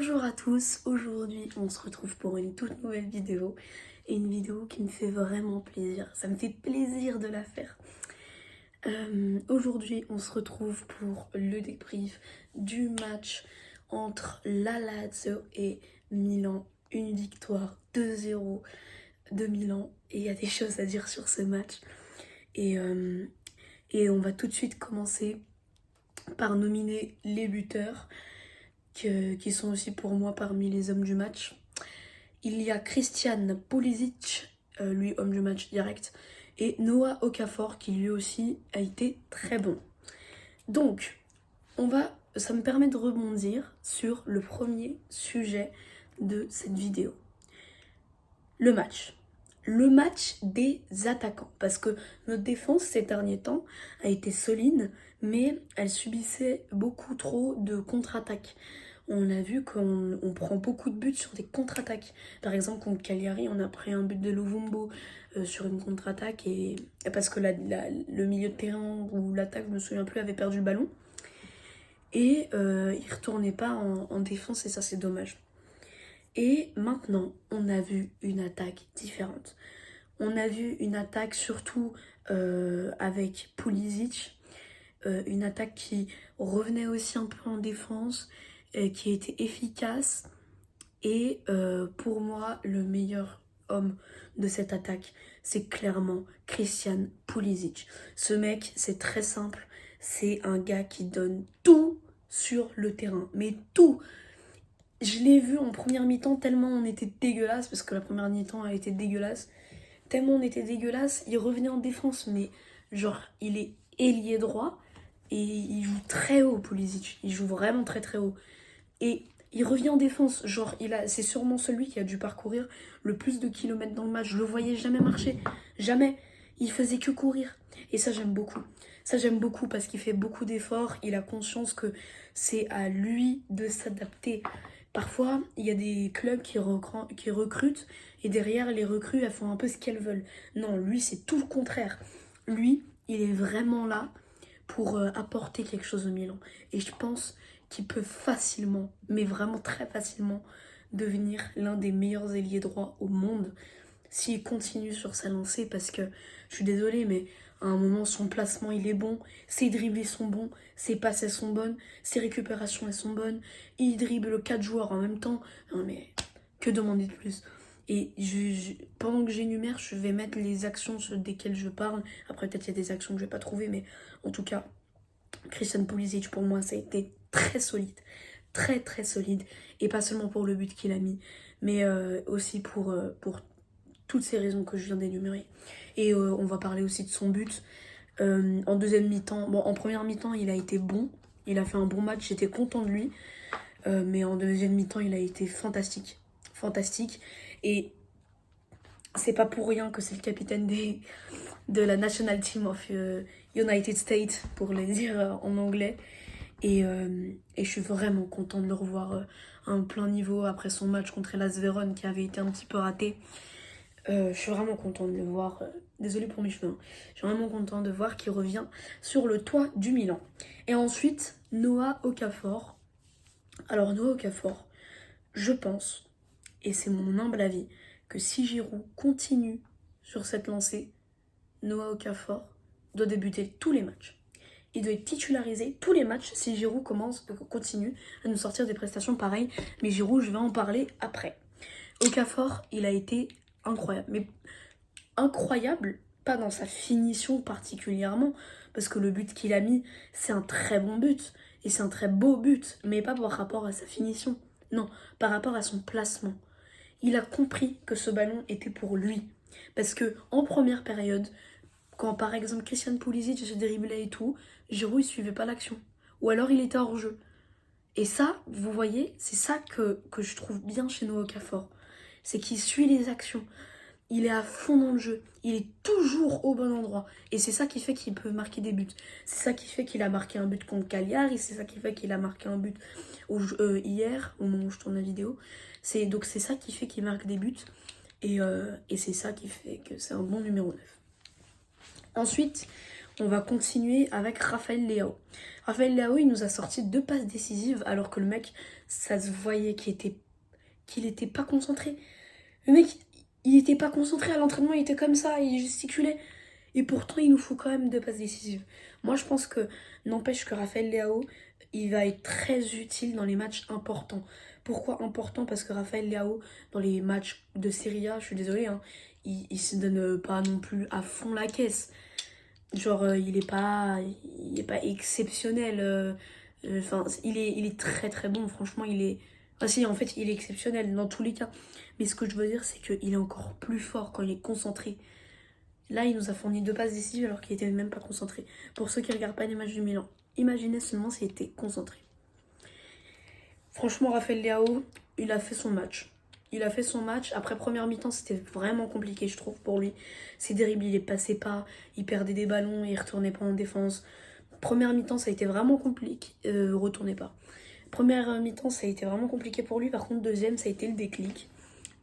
Bonjour à tous, aujourd'hui on se retrouve pour une toute nouvelle vidéo et une vidéo qui me fait vraiment plaisir, ça me fait plaisir de la faire. Aujourd'hui on se retrouve pour le débrief du match entre la Lazio et Milan, une victoire 2-0 de Milan et il y a des choses à dire sur ce match et on va tout de suite commencer par nominer les buteurs qui sont aussi pour moi parmi les hommes du match. Il y a Christian Pulisic, lui homme du match direct, et Noah Okafor qui lui aussi a été très bon. Donc, ça me permet de rebondir sur le premier sujet de cette vidéo. Le match. Le match des attaquants. Parce que notre défense ces derniers temps a été solide, mais elle subissait beaucoup trop de contre-attaques. On a vu qu'on prend beaucoup de buts sur des contre-attaques. Par exemple, contre Cagliari, on a pris un but de Lovumbo sur une contre-attaque et parce que le milieu de terrain ou l'attaque, je me souviens plus, avait perdu le ballon. Et il retournait pas en défense et ça, c'est dommage. Et maintenant, on a vu une attaque différente. On a vu une attaque surtout avec Pulisic, une attaque qui revenait aussi un peu en défense, qui était efficace. Et pour moi, le meilleur homme de cette attaque, c'est clairement Christian Pulisic. Ce mec, c'est très simple, c'est un gars qui donne tout sur le terrain, mais tout. Je l'ai vu en première mi-temps tellement on était dégueulasse, parce que la première mi-temps a été dégueulasse. Tellement on était dégueulasse, il revenait en défense, mais genre il est ailier droit et il joue très haut, Pulisic. Il joue vraiment très très haut. Et il revient en défense, genre c'est sûrement celui qui a dû parcourir le plus de kilomètres dans le match. Je le voyais jamais marcher, jamais. Il faisait que courir. Et ça j'aime beaucoup. Ça j'aime beaucoup parce qu'il fait beaucoup d'efforts, il a conscience que c'est à lui de s'adapter. Parfois, il y a des clubs qui recrutent et derrière, les recrues, elles font un peu ce qu'elles veulent. Non, lui, c'est tout le contraire. Lui, il est vraiment là pour apporter quelque chose au Milan. Et je pense qu'il peut facilement, mais vraiment très facilement, devenir l'un des meilleurs ailiers droits au monde s'il continue sur sa lancée, parce que je suis désolée, mais à un moment, son placement, il est bon, ses dribblés sont bons, ses passes, elles sont bonnes, ses récupérations, elles sont bonnes, il dribble 4 joueurs en même temps. Non mais, que demander de plus? Et pendant que j'énumère, je vais mettre les actions desquelles je parle. Après, peut-être il y a des actions que je vais pas trouver, mais en tout cas, Christian Pulisic, pour moi, ça a été très solide. Très très solide. Et pas seulement pour le but qu'il a mis, mais aussi pour toutes ces raisons que je viens d'énumérer. Et on va parler aussi de son but. En deuxième mi-temps, bon, en première mi-temps, il a été bon. Il a fait un bon match, j'étais content de lui. Mais en deuxième mi-temps, il a été fantastique. Fantastique. Et c'est pas pour rien que c'est le capitaine de la National Team of United States, pour le dire en anglais. Et je suis vraiment contente de le revoir à un plein niveau après son match contre Hellas Vérone qui avait été un petit peu raté. Je suis vraiment contente de le voir. Désolée pour mes cheveux. Hein. Je suis vraiment contente de voir qu'il revient sur le toit du Milan. Et ensuite, Noah Okafor. Alors Noah Okafor, je pense, et c'est mon humble avis, que si Giroud continue sur cette lancée, Noah Okafor doit débuter tous les matchs. Il doit être titularisé tous les matchs si Giroud continue à nous sortir des prestations pareilles. Mais Giroud, je vais en parler après. Okafor, il a été incroyable. Mais incroyable, pas dans sa finition particulièrement, parce que le but qu'il a mis, c'est un très bon but. Et c'est un très beau but, mais pas par rapport à sa finition. Non, par rapport à son placement. Il a compris que ce ballon était pour lui. Parce que en première période, quand par exemple Christian Pulisic se driblait et tout, Giroud il suivait pas l'action. Ou alors il était hors jeu. Et ça, vous voyez, c'est ça que je trouve bien chez Noah Okafor. C'est qu'il suit les actions. Il est à fond dans le jeu. Il est toujours au bon endroit. Et c'est ça qui fait qu'il peut marquer des buts. C'est ça qui fait qu'il a marqué un but contre Cagliari. C'est ça qui fait qu'il a marqué un but hier, au moment où je tourne la vidéo. Donc c'est ça qui fait qu'il marque des buts. Et c'est ça qui fait que c'est un bon numéro 9. Ensuite, on va continuer avec Rafael Leao. Rafael Leao, il nous a sorti 2 passes décisives alors que le mec ça se voyait qu'il était pas concentré. Le mec, il était pas concentré à l'entraînement, il était comme ça, il gesticulait. Et pourtant, il nous faut quand même 2 passes décisives. Moi, je pense que, n'empêche que Raphaël Leao, il va être très utile dans les matchs importants. Pourquoi important? Parce que Raphaël Leao, dans les matchs de Serie A, je suis désolée, hein, il se donne pas non plus à fond la caisse. Genre, il est pas exceptionnel. Enfin, il est très très bon. Franchement, il est. Ah si, en fait, il est exceptionnel dans tous les cas. Mais ce que je veux dire, c'est qu'il est encore plus fort quand il est concentré. Là, il nous a fourni 2 passes décisives alors qu'il était même pas concentré. Pour ceux qui ne regardent pas les matchs du Milan, imaginez seulement s'il était concentré. Franchement, Raphaël Leao, il a fait son match. Il a fait son match. Après première mi-temps, c'était vraiment compliqué, je trouve, pour lui. Ses dribbles, il les passait pas. Il perdait des ballons, il retournait pas en défense. Première mi-temps, ça a été vraiment compliqué. Retournait pas. Première mi-temps, ça a été vraiment compliqué pour lui. Par contre, deuxième, ça a été le déclic.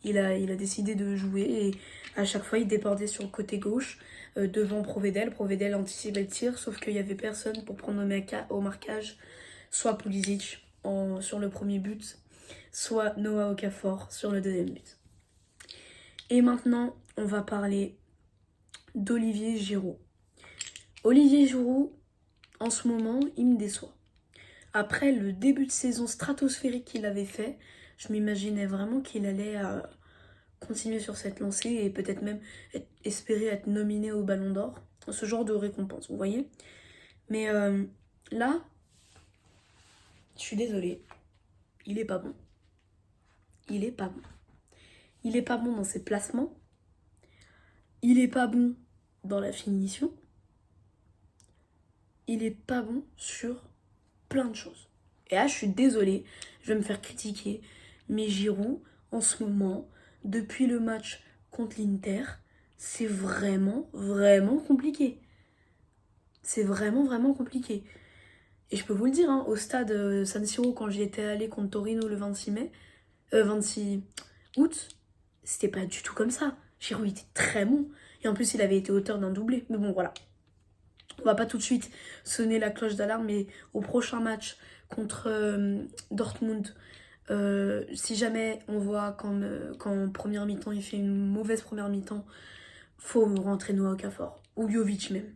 Il a décidé de jouer et à chaque fois, il débordait sur le côté gauche devant Provedel. Provedel anticipait le tir, sauf qu'il n'y avait personne pour prendre au marquage. Soit Pulisic sur le premier but, soit Noah Okafor sur le deuxième but. Et maintenant, on va parler d'Olivier Giroud. Olivier Giroud, en ce moment, il me déçoit. Après le début de saison stratosphérique qu'il avait fait, je m'imaginais vraiment qu'il allait continuer sur cette lancée et peut-être même espérer être nominé au Ballon d'Or. Ce genre de récompense, vous voyez. Mais là, je suis désolée, il est pas bon. Il est pas bon. Il est pas bon dans ses placements. Il est pas bon dans la finition. Il est pas bon sur plein de choses. Et là, je suis désolée, je vais me faire critiquer, mais Giroud, en ce moment, depuis le match contre l'Inter, c'est vraiment, vraiment compliqué. C'est vraiment, vraiment compliqué. Et je peux vous le dire, hein, au stade San Siro, quand j'y étais allée contre Torino le 26 août, c'était pas du tout comme ça. Giroud était très bon. Et en plus, il avait été auteur d'un doublé. Mais bon, voilà. On va pas tout de suite sonner la cloche d'alarme, mais au prochain match contre Dortmund, si jamais on voit qu'en première mi-temps, il fait une mauvaise première mi-temps, faut rentrer Noah Okafor, ou Jovic même.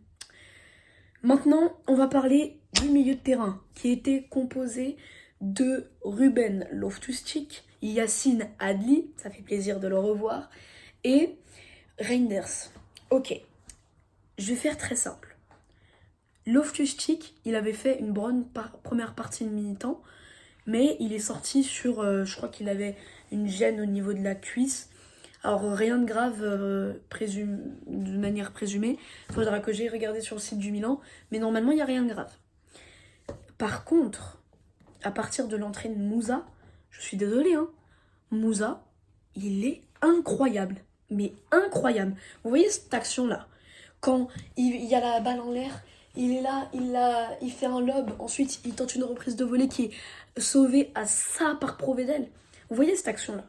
Maintenant, on va parler du milieu de terrain, qui était composé de Ruben Loftus-Cheek, Yacine Adli, ça fait plaisir de le revoir, et Reinders. Ok, je vais faire très simple. Loftus-Cheek, il avait fait une bonne première partie de mi-temps, mais il est sorti sur, je crois qu'il avait une gêne au niveau de la cuisse. Alors rien de grave de manière présumée, il faudra que j'aille regarder sur le site du Milan, mais normalement il n'y a rien de grave. Par contre, à partir de l'entrée de Moussa, je suis désolée, hein, Moussa, il est incroyable, mais incroyable. Vous voyez cette action-là, quand il y a la balle en l'air, il est là, il fait un lob, ensuite il tente une reprise de volée qui est sauvée à ça par Provedel. Vous voyez cette action-là?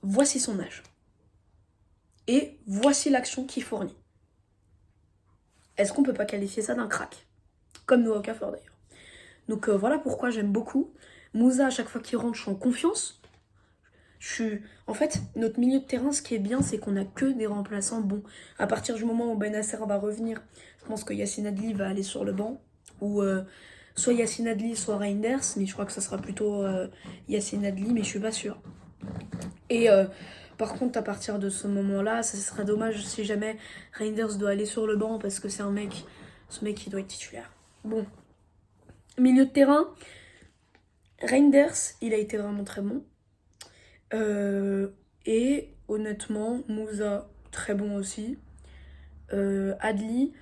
Voici son âge. Et voici l'action qu'il fournit. Est-ce qu'on peut pas qualifier ça d'un crack? Comme Noah Okafor d'ailleurs. Donc voilà pourquoi j'aime beaucoup. Moussa, à chaque fois qu'il rentre, je suis en confiance. En fait, notre milieu de terrain, ce qui est bien, c'est qu'on a que des remplaçants bons. À partir du moment où Bennacer va revenir, je pense que Yacine Adli va aller sur le banc. Ou soit Yacine Adli, soit Reinders. Mais je crois que ça sera plutôt Yacine Adli, mais je suis pas sûre. Et par contre, à partir de ce moment-là, ça serait dommage si jamais Reinders doit aller sur le banc parce que c'est ce mec qui doit être titulaire. Bon. Milieu de terrain, Reinders, il a été vraiment très bon. Et honnêtement, Moussa, très bon aussi. Adli,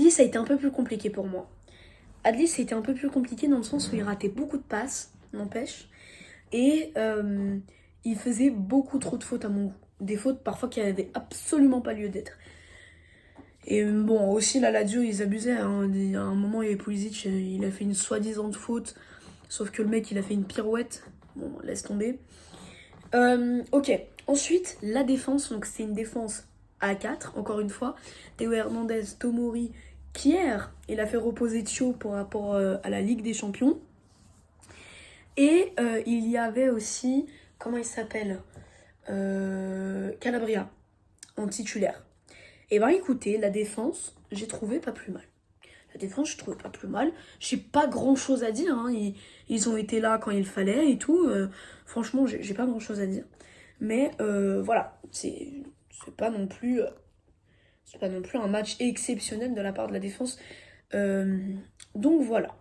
ça a été un peu plus compliqué pour moi. Adli, ça a été un peu plus compliqué dans le sens où il ratait beaucoup de passes, n'empêche. Et il faisait beaucoup trop de fautes à mon goût. Des fautes parfois qui n'avaient absolument pas lieu d'être. Et bon, aussi la Lazio, ils abusaient. Hein. À un moment, il y avait Pulisic, il a fait une soi-disant faute. Sauf que le mec, il a fait une pirouette. Bon, laisse tomber. Ok. Ensuite, la défense. Donc, c'est une défense à 4, encore une fois. Théo Hernandez, Tomori qu'hier, il a fait reposer Thio par rapport à la Ligue des Champions. Et il y avait aussi, comment il s'appelle Calabria, en titulaire. Et ben écoutez, la défense, j'ai trouvé pas plus mal. La défense, je trouvais pas plus mal. J'ai pas grand chose à dire. Hein. Ils ont été là quand il fallait et tout. Franchement, j'ai pas grand chose à dire. Mais voilà, c'est pas non plus. C'est pas non plus un match exceptionnel de la part de la défense. Donc voilà.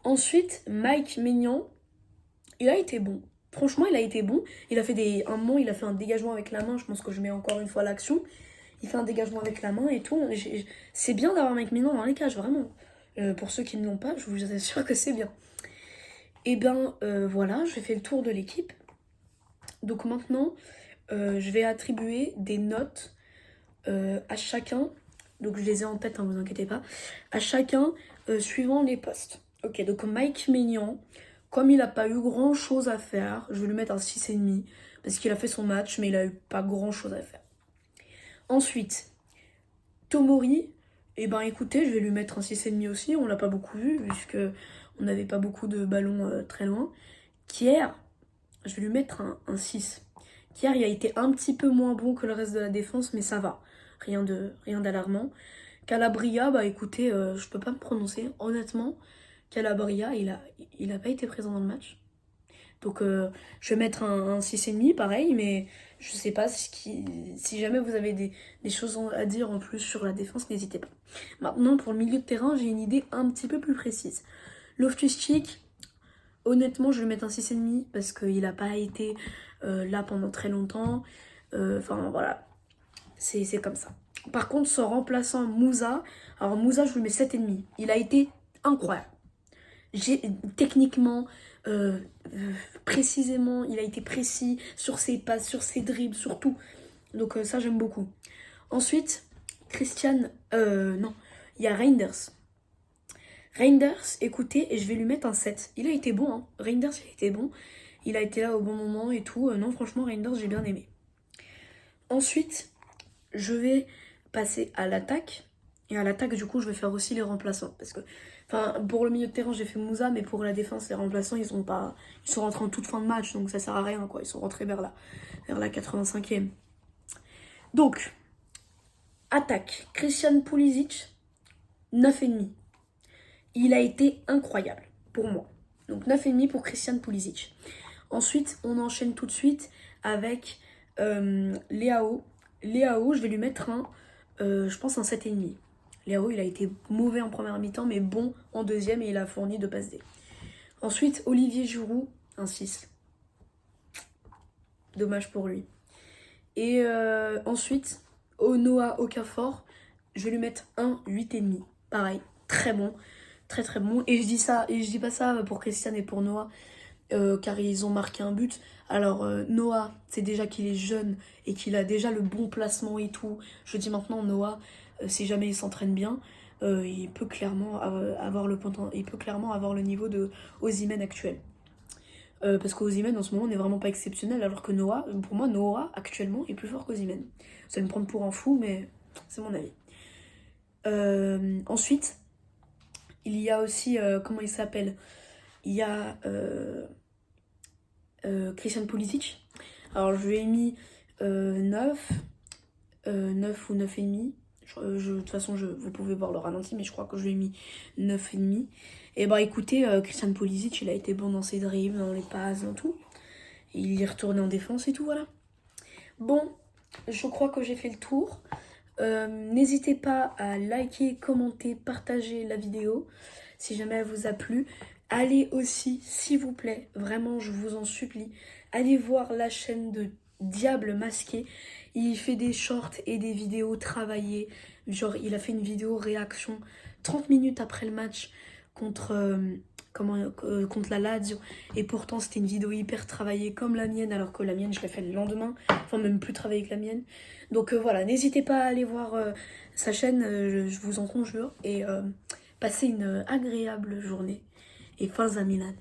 Ensuite, Mike Maignan, il a été bon. Franchement, il a été bon. Il a fait un moment, il a fait un dégagement avec la main. Je pense que je mets encore une fois l'action. Il fait un dégagement avec la main et tout. C'est bien d'avoir Mike Maignan dans les cages, vraiment. Pour ceux qui ne l'ont pas, je vous assure que c'est bien. Et bien, voilà, j'ai fait le tour de l'équipe. Donc maintenant, je vais attribuer des notes à chacun. Donc je les ai en tête, hein, vous inquiétez pas. À chacun, suivant les postes. Ok, donc Mike Maignan, comme il n'a pas eu grand chose à faire, je vais lui mettre un 6,5. Parce qu'il a fait son match, mais il a eu pas grand chose à faire. Ensuite, Tomori, eh ben écoutez, je vais lui mettre un 6,5 aussi, on l'a pas beaucoup vu, puisque on n'avait pas beaucoup de ballons très loin. Kier, je vais lui mettre un 6. Kier, il a été un petit peu moins bon que le reste de la défense, mais ça va, rien d'alarmant. Calabria, bah écoutez, je peux pas me prononcer, honnêtement, Calabria, il a pas été présent dans le match. Donc je vais mettre un 6,5 pareil, mais je sais pas si jamais vous avez des choses à dire en plus sur la défense, n'hésitez pas. Maintenant, pour le milieu de terrain, j'ai une idée un petit peu plus précise. Loftus-Cheek, honnêtement, je vais mettre un 6,5 parce qu'il n'a pas été là pendant très longtemps. Enfin voilà, c'est comme ça. Par contre, son remplaçant Moussa, alors Moussa, je lui mets 7,5. Il a été incroyable. Techniquement, précisément, il a été précis sur ses passes, sur ses dribbles, sur tout. Donc ça, j'aime beaucoup. Ensuite, non, il y a Reinders. Reinders, écoutez, et je vais lui mettre un 7. Il a été bon, hein. Reinders, il a été bon. Il a été là au bon moment et tout. Non, franchement, Reinders, j'ai bien aimé. Ensuite, je vais passer à l'attaque. Et à l'attaque, du coup, je vais faire aussi les remplaçants. Parce que, enfin, pour le milieu de terrain, j'ai fait Moussa, mais pour la défense, les remplaçants, ils sont rentrés en toute fin de match, donc ça sert à rien, quoi. Ils sont rentrés vers la 85e. Donc, attaque. Christian Pulisic, 9,5. Il a été incroyable, pour moi. Donc, 9,5 pour Christian Pulisic. Ensuite, on enchaîne tout de suite avec Leao. Leao, je vais lui mettre je pense un 7,5. Leao, il a été mauvais en première mi-temps, mais bon en deuxième et il a fourni 2 passes D. Ensuite, Olivier Giroud, un 6. Dommage pour lui. Et ensuite, Noah Okafor, je vais lui mettre un 8,5. Pareil, très bon, très très bon. Et je dis pas ça pour Christian et pour Noah, car ils ont marqué un but. Alors Noah, c'est déjà qu'il est jeune et qu'il a déjà le bon placement et tout. Je dis maintenant Noah, si jamais il s'entraîne bien, il peut clairement avoir le niveau de Osimhen actuel. Parce qu'Osimhen en ce moment n'est vraiment pas exceptionnel, alors que Noah, pour moi Noah actuellement est plus fort qu'Osimhen. Vous allez me prendre pour un fou, mais c'est mon avis. Ensuite, il y a aussi, comment il s'appelle ? Il y a Christian Pulisic. Alors je lui ai mis 9 ou 9,5. De toute façon, vous pouvez voir le ralenti, mais je crois que je lui ai mis 9,5. Et bah écoutez, Christian Pulisic, il a été bon dans ses dribbles, dans les passes, dans tout. Et il est retourné en défense et tout, voilà. Bon, je crois que j'ai fait le tour. N'hésitez pas à liker, commenter, partager la vidéo si jamais elle vous a plu. Allez aussi, s'il vous plaît, vraiment je vous en supplie, allez voir la chaîne de Diable Masqué. Il fait des shorts et des vidéos travaillées. Genre il a fait une vidéo réaction 30 minutes après le match contre la Lazio. Et pourtant c'était une vidéo hyper travaillée comme la mienne, alors que la mienne je l'ai fait le lendemain. Enfin même plus travaillée que la mienne. Donc voilà, n'hésitez pas à aller voir sa chaîne, je vous en conjure. Et passez une agréable journée. Et forza Milan.